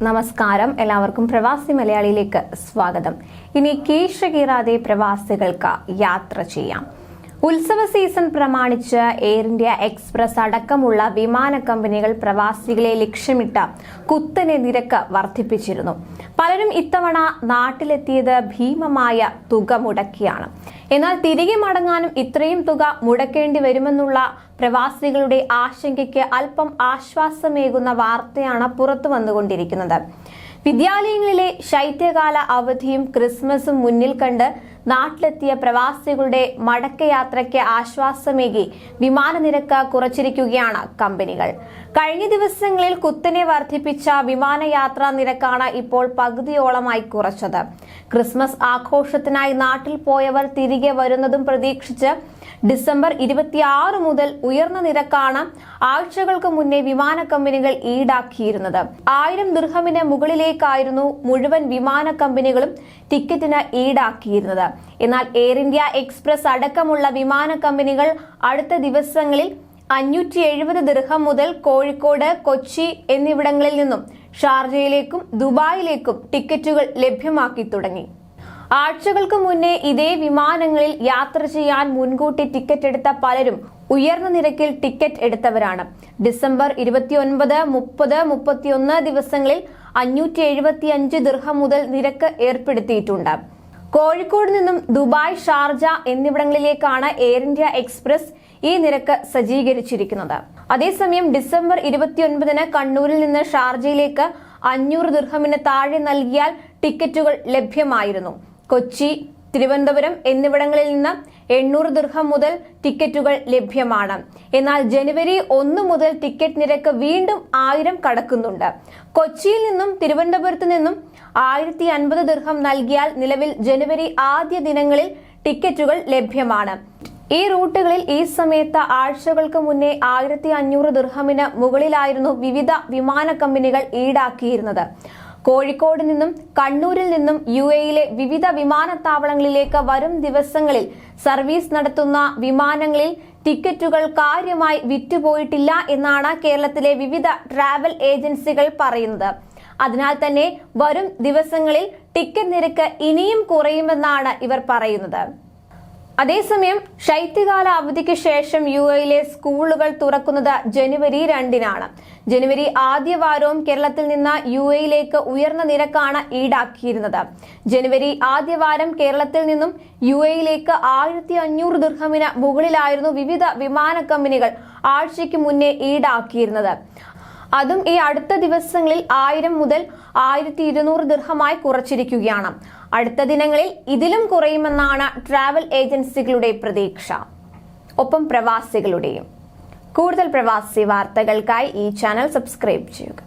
നമസ്കാരം, എല്ലാവർക്കും പ്രവാസി മലയാളിയിലേക്ക് സ്വാഗതം. ഇനി കീശ കീറാതെ പ്രവാസികൾക്ക് യാത്ര ചെയ്യാം. ഉത്സവ സീസൺ പ്രമാണിച്ച് എയർ ഇന്ത്യ എക്സ്പ്രസ് അടക്കമുള്ള വിമാന കമ്പനികൾ പ്രവാസികളെ ലക്ഷ്യമിട്ട കുത്തനെ നിരക്ക് വർദ്ധിപ്പിച്ചിരുന്നു. പലരും ഇത്തവണ നാട്ടിലെത്തിയത് ഭീമമായ തുക മുടക്കിയാണ്. എന്നാൽ തിരികെ മടങ്ങാനും ഇത്രയും തുക മുടക്കേണ്ടി വരുമെന്നുള്ള പ്രവാസികളുടെ ആശങ്കയ്ക്ക് അല്പം ആശ്വാസമേകുന്ന വാർത്തയാണ് പുറത്തു വന്നുകൊണ്ടിരിക്കുന്നത്. വിദ്യാലയങ്ങളിലെ ശൈത്യകാല അവധിയും ക്രിസ്മസും മുന്നിൽ കണ്ട് നാട്ടിലെത്തിയ പ്രവാസികളുടെ മടക്കയാത്രയ്ക്ക് ആശ്വാസമേകി വിമാന നിരക്ക് കുറച്ചിരിക്കുകയാണ് കമ്പനികൾ. കഴിഞ്ഞ ദിവസങ്ങളിൽ കുത്തനെ വർദ്ധിപ്പിച്ച വിമാനയാത്രാ നിരക്കാണ് ഇപ്പോൾ പകുതിയോളമായി കുറച്ചത്. ക്രിസ്മസ് ആഘോഷത്തിനായി നാട്ടിൽ പോയവർ തിരികെ വരുന്നതും പ്രതീക്ഷിച്ച് ഡിസംബർ 26 മുതൽ ഉയർന്ന നിരക്കാണ് ആഴ്ചകൾക്ക് മുന്നേ വിമാന കമ്പനികൾ ഈടാക്കിയിരുന്നത്. 1000 ദിർഹമിന് മുകളിലേക്കായിരുന്നു മുഴുവൻ വിമാന കമ്പനികളും ടിക്കറ്റിന് ഈടാക്കിയിരുന്നത്. എന്നാൽ എയർ ഇന്ത്യ എക്സ്പ്രസ് അടക്കമുള്ള വിമാന കമ്പനികൾ അടുത്ത ദിവസങ്ങളിൽ 570 ദിർഹം മുതൽ കോഴിക്കോട്, കൊച്ചി എന്നിവിടങ്ങളിൽ നിന്നും ഷാർജയിലേക്കും ദുബായിലേക്കും ടിക്കറ്റുകൾ ലഭ്യമാക്കി തുടങ്ങി. ആഴ്ചകൾക്ക് മുന്നേ ഇതേ വിമാനങ്ങളിൽ യാത്ര ചെയ്യാൻ മുൻകൂട്ടി ടിക്കറ്റ് എടുത്ത പലരും ഉയർന്ന നിരക്കിൽ ടിക്കറ്റ് എടുത്തവരാണ്. ഡിസംബർ 29, 30, 31 ദിവസങ്ങളിൽ 575 ദിർഹം മുതൽ നിരക്ക് ഏർപ്പെടുത്തിയിട്ടുണ്ട്. കോഴിക്കോട് നിന്നും ദുബായ്, ഷാർജ എന്നിവിടങ്ങളിലേക്കാണ് എയർ ഇന്ത്യ എക്സ്പ്രസ് ഈ നിരക്ക് സജ്ജീകരിച്ചിരിക്കുന്നത്. അതേസമയം ഡിസംബർ 29 കണ്ണൂരിൽ നിന്ന് ഷാർജയിലേക്ക് 500 ദിർഹമിന് താഴെ നൽകിയാൽ ടിക്കറ്റുകൾ ലഭ്യമായിരുന്നു. കൊച്ചി, തിരുവനന്തപുരം എന്നിവിടങ്ങളിൽ നിന്ന് 800 ദിർഹം മുതൽ ടിക്കറ്റുകൾ ലഭ്യമാണ്. എന്നാൽ ജനുവരി 1 മുതൽ ടിക്കറ്റ് നിരക്ക് വീണ്ടും 1000 കടക്കുന്നുണ്ട്. കൊച്ചിയിൽ നിന്നും തിരുവനന്തപുരത്ത് നിന്നും 1050 ദിർഹം നൽകിയാൽ നിലവിൽ ജനുവരി ആദ്യ ദിനങ്ങളിൽ ടിക്കറ്റുകൾ ലഭ്യമാണ്. ഈ റൂട്ടുകളിൽ ഈ സമയത്ത് ആഴ്ചകൾക്ക് മുന്നേ 1500 ദിർഹമിന് മുകളിലായിരുന്നു വിവിധ വിമാന കമ്പനികൾ ഈടാക്കിയിരുന്നത്. കോഴിക്കോട് നിന്നും കണ്ണൂരിൽ നിന്നും UAE-യിലെ വിവിധ വിമാനത്താവളങ്ങളിലേക്ക് വരും ദിവസങ്ങളിൽ സർവീസ് നടത്തുന്ന വിമാനങ്ങളിൽ ടിക്കറ്റുകൾ കാര്യമായി വിറ്റുപോയിട്ടില്ല എന്നാണ് കേരളത്തിലെ വിവിധ ട്രാവൽ ഏജൻസികൾ പറയുന്നത്. അതിനാൽ തന്നെ വരും ദിവസങ്ങളിൽ ടിക്കറ്റ് നിരക്ക് ഇനിയും കുറയുമെന്നാണ് ഇവർ പറയുന്നത്. അതേസമയം ശൈത്യകാല അവധിക്ക് ശേഷം UAE-യിലെ സ്കൂളുകൾ തുറക്കുന്നത് ജനുവരി 2-നാണ്. ജനുവരി ആദ്യ വാരവും കേരളത്തിൽ നിന്ന് UAE-യിലേക്ക് ഉയർന്ന നിരക്കാണ് ഈടാക്കിയിരുന്നത്. ജനുവരി ആദ്യ വാരം കേരളത്തിൽ നിന്നും UAE-യിലേക്ക് 1500 ദിർഹമിന് മുകളിലായിരുന്നു വിവിധ വിമാന കമ്പനികൾ ആഴ്ചയ്ക്ക് മുന്നേ ഈടാക്കിയിരുന്നത്. അതും ഈ അടുത്ത ദിവസങ്ങളിൽ 1000 മുതൽ 1200 ദിർഹമായി കുറച്ചിരിക്കുകയാണ്. അടുത്ത ദിനങ്ങളിൽ ഇതിലും കുറയുമെന്നാണ് ട്രാവൽ ഏജൻസികളുടെ പ്രതീക്ഷ. ഒപ്പം പ്രവാസികളുടെയും. കൂടുതൽ പ്രവാസി വാർത്തകൾക്കായി ഈ ചാനൽ സബ്സ്ക്രൈബ് ചെയ്യുക.